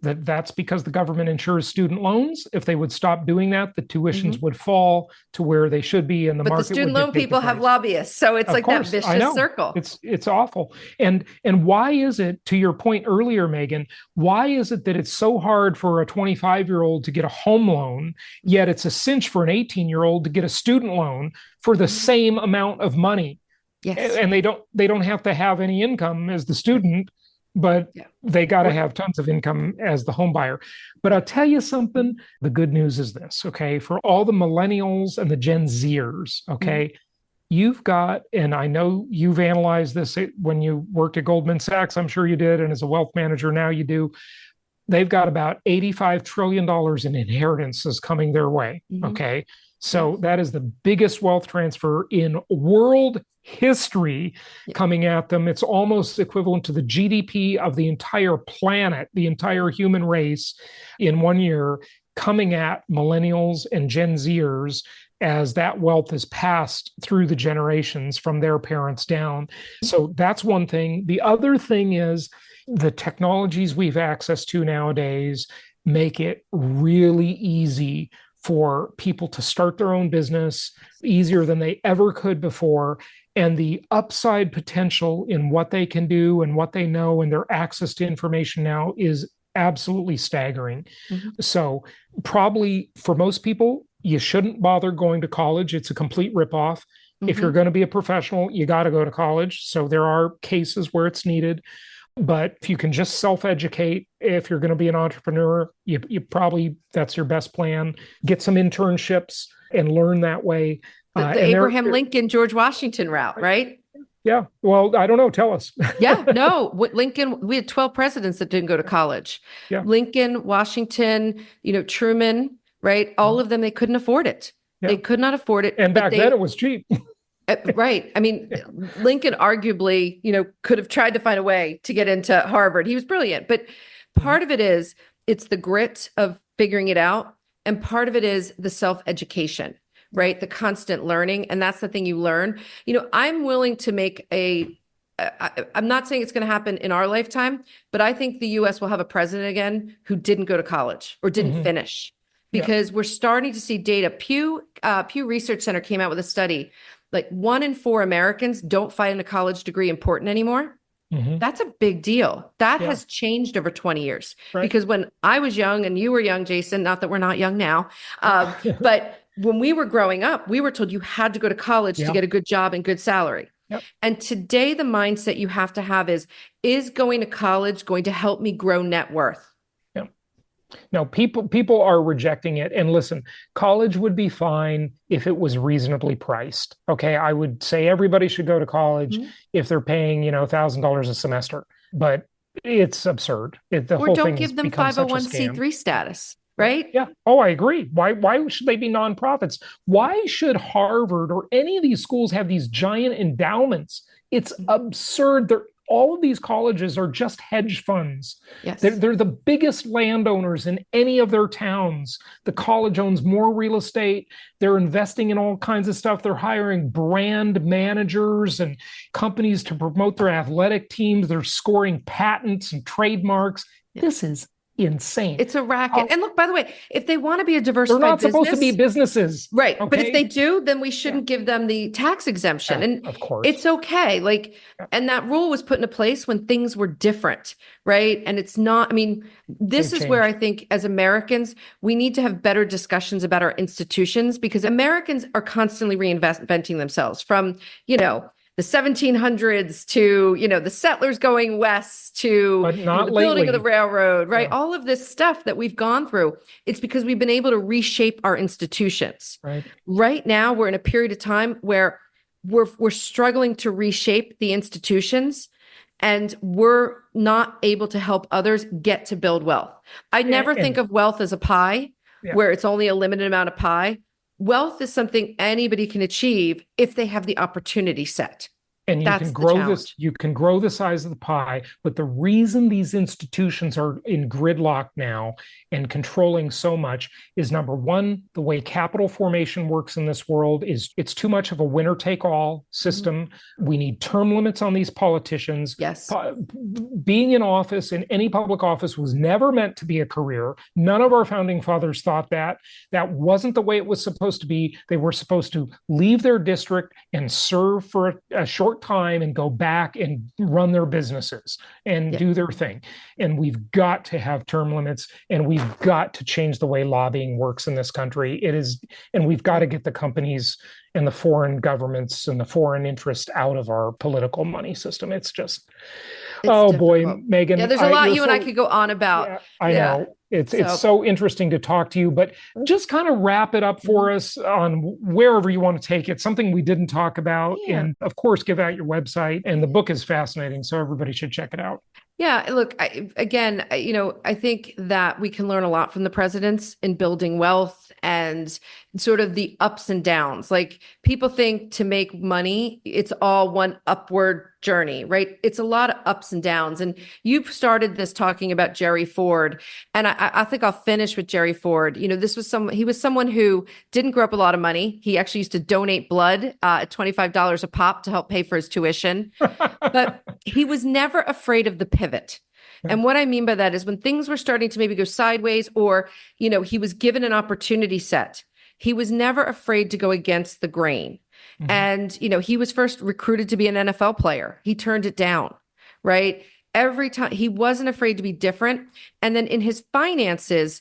that's because the government insures student loans. If they would stop doing that, the tuitions would fall to where they should be, and the market. But the student loan people have lobbyists, so it's like that vicious circle. It's awful. And why is it, to your point earlier, Megan? Why is it that it's so hard for a 25-year-old to get a home loan, yet it's a cinch for an 18-year-old to get a student loan for the same amount of money? Yes. And they don't have to have any income as the student, but they got to have tons of income as the home buyer. But I'll tell you something, the good news is this, okay? For all the millennials and the Gen Zers, okay, you've got, and I know you've analyzed this when you worked at Goldman Sachs, I'm sure you did, and as a wealth manager now you do, they've got about $85 trillion in inheritances coming their way, okay? So that is the biggest wealth transfer in world history coming at them. It's almost equivalent to the GDP of the entire planet, the entire human race in 1 year, coming at millennials and Gen Zers as that wealth is passed through the generations from their parents down. So that's one thing. The other thing is the technologies we've access to nowadays make it really easy for people to start their own business, easier than they ever could before. And the upside potential in what they can do and what they know and their access to information now is absolutely staggering. So probably for most people, you shouldn't bother going to college. It's a complete ripoff. If you're going to be a professional, you got to go to college. So there are cases where it's needed. But if you can just self-educate, if you're going to be an entrepreneur, you probably, that's your best plan. Get some internships and learn that way. The Abraham Lincoln, George Washington route, right? Yeah. Well, I don't know. Tell us. Yeah. No, Lincoln, we had 12 presidents that didn't go to college. Yeah. Lincoln, Washington, Truman, right? All of them, they couldn't afford it. Yeah. They could not afford it. And back then it was cheap. Right. I mean, Lincoln arguably, could have tried to find a way to get into Harvard. He was brilliant. But part of it is, it's the grit of figuring it out. And part of it is the self-education, right? The constant learning. And that's the thing you learn. I'm willing to make I'm not saying it's going to happen in our lifetime, but I think the US will have a president again who didn't go to college or didn't finish, because we're starting to see data. Pew Research Center came out with a study. Like 1 in 4 Americans don't find a college degree important anymore. That's a big deal. That has changed over 20 years. Right. Because when I was young and you were young, Jason, not that we're not young now, but when we were growing up, we were told you had to go to college to get a good job and good salary. Yep. And today the mindset you have to have is going to college going to help me grow net worth? No, people are rejecting it. And listen, college would be fine if it was reasonably priced. Okay, I would say everybody should go to college if they're paying, $1,000 a semester. But it's absurd. The whole thing don't give them 501c3 status, right? Yeah. Oh, I agree. Why should they be nonprofits? Why should Harvard or any of these schools have these giant endowments? It's absurd. All of these colleges are just hedge funds. Yes. They're the biggest landowners in any of their towns. The college owns more real estate. They're investing in all kinds of stuff. They're hiring brand managers and companies to promote their athletic teams. They're scoring patents and trademarks. Yes. This is insane. It's a racket. And look, by the way, if they want to be a diversified they're not business, supposed to be businesses. Right. Okay? But if they do, then we shouldn't give them the tax exemption. And of course, it's okay. And that rule was put into place when things were different. Right. And it's not, this is where I think as Americans, we need to have better discussions about our institutions, because Americans are constantly reinventing themselves from, the 1700s to, the settlers going west to the building of the railroad, right? Yeah. All of this stuff that we've gone through, it's because we've been able to reshape our institutions. Right now, we're in a period of time where we're struggling to reshape the institutions, and we're not able to help others get to build wealth. I never think of wealth as a pie where it's only a limited amount of pie. Wealth is something anybody can achieve if they have the opportunity set. And you can grow the size of the pie, but the reason these institutions are in gridlock now and controlling so much is, number one, the way capital formation works in this world is it's too much of a winner-take-all system. We need term limits on these politicians. Yes. Being in office, in any public office, was never meant to be a career. None of our founding fathers thought that. That wasn't the way it was supposed to be. They were supposed to leave their district and serve for a short time and go back and run their businesses and do their thing. And we've got to have term limits, and we've got to change the way lobbying works in this country. And we've got to get the companies and the foreign governments and the foreign interests out of our political money system. It's difficult. Boy, Megan. Yeah, there's a lot you and I could go on about. Yeah, I know. It's so interesting to talk to you, but just kind of wrap it up for us on wherever you want to take it, something we didn't talk about. Yeah. And of course, give out your website. And the book is fascinating, so everybody should check it out. Yeah, look, I think that we can learn a lot from the presidents in building wealth and sort of the ups and downs. Like, people think to make money, it's all one upward journey, right? It's a lot of ups and downs. And you've started this talking about Jerry Ford. And I think I'll finish with Jerry Ford. He was someone who didn't grow up with a lot of money. He actually used to donate blood at $25 a pop to help pay for his tuition. But he was never afraid of the pivot. And what I mean by that is when things were starting to maybe go sideways, or, he was given an opportunity set, he was never afraid to go against the grain. Mm-hmm. And, he was first recruited to be an NFL player. He turned it down, right? Every time, he wasn't afraid to be different. And then in his finances,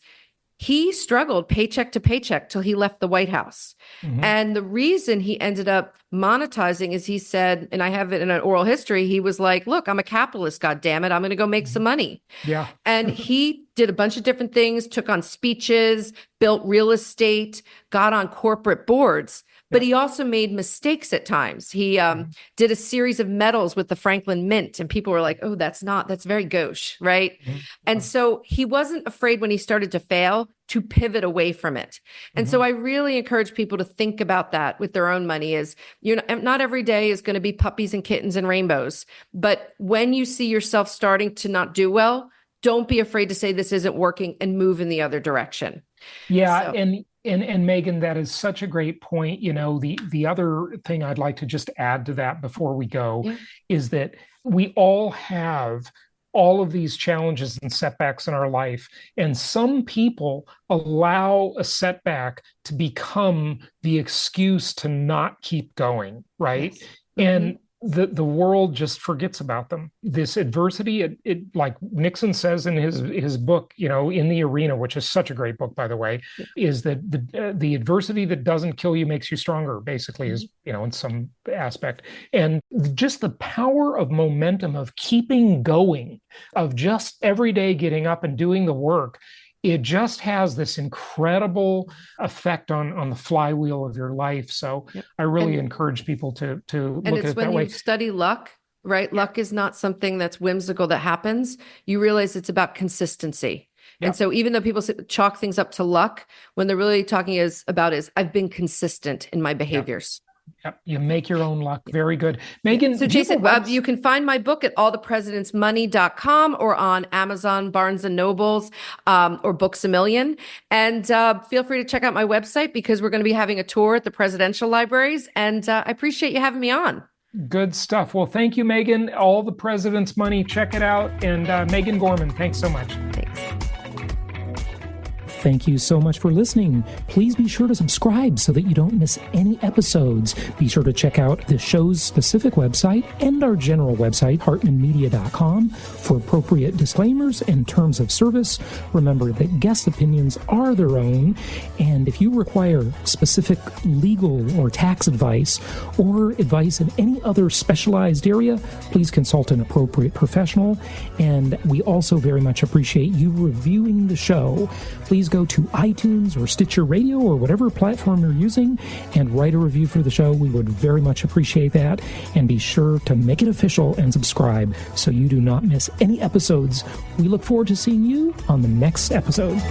he struggled paycheck to paycheck till he left the White House. Mm-hmm. And the reason he ended up monetizing is he said, and I have it in an oral history, he was like, look, I'm a capitalist, God damn it. I'm going to go make some money. Yeah. And he did a bunch of different things, took on speeches, built real estate, got on corporate boards. But he also made mistakes at times. He did a series of medals with the Franklin Mint, and people were like, oh, that's very gauche, right? Mm-hmm. And so he wasn't afraid when he started to fail to pivot away from it. And so I really encourage people to think about that with their own money is, not every day is going to be puppies and kittens and rainbows. But when you see yourself starting to not do well, don't be afraid to say this isn't working and move in the other direction. Yeah. So. And Megan, that is such a great point. The other thing I'd like to just add to that before we go is that we all have all of these challenges and setbacks in our life. And some people allow a setback to become the excuse to not keep going, right? Yes. And the world just forgets about them. This adversity, it like Nixon says in his book, In the Arena, which is such a great book, by the way, is that the adversity that doesn't kill you makes you stronger, basically, is, in some aspect. And just the power of momentum, of keeping going, of just every day getting up and doing the work, it just has this incredible effect on the flywheel of your life. So I really encourage people to look at it that way. And it's when you study luck, right? Luck is not something that's whimsical that happens. You realize it's about consistency. And so even though people chalk things up to luck, when they're really talking about I've been consistent in my behaviors. Yep. You make your own luck. Very good. Megan. So Jason, you can find my book at allthepresidentsmoney.com or on Amazon, Barnes and Nobles, or Books A Million. And feel free to check out my website because we're going to be having a tour at the presidential libraries. And I appreciate you having me on. Good stuff. Well, thank you, Megan. All the President's Money. Check it out. And Megan Gorman, thanks so much. Thanks. Thank you so much for listening. Please be sure to subscribe so that you don't miss any episodes. Be sure to check out the show's specific website and our general website, hartmanmedia.com, for appropriate disclaimers and terms of service. Remember that guest opinions are their own, and if you require specific legal or tax advice or advice in any other specialized area, please consult an appropriate professional. And we also very much appreciate you reviewing the show. Please go to iTunes or Stitcher Radio or whatever platform you're using and write a review for the show. We would very much appreciate that. And be sure to make it official and subscribe so you do not miss any episodes. We look forward to seeing you on the next episode.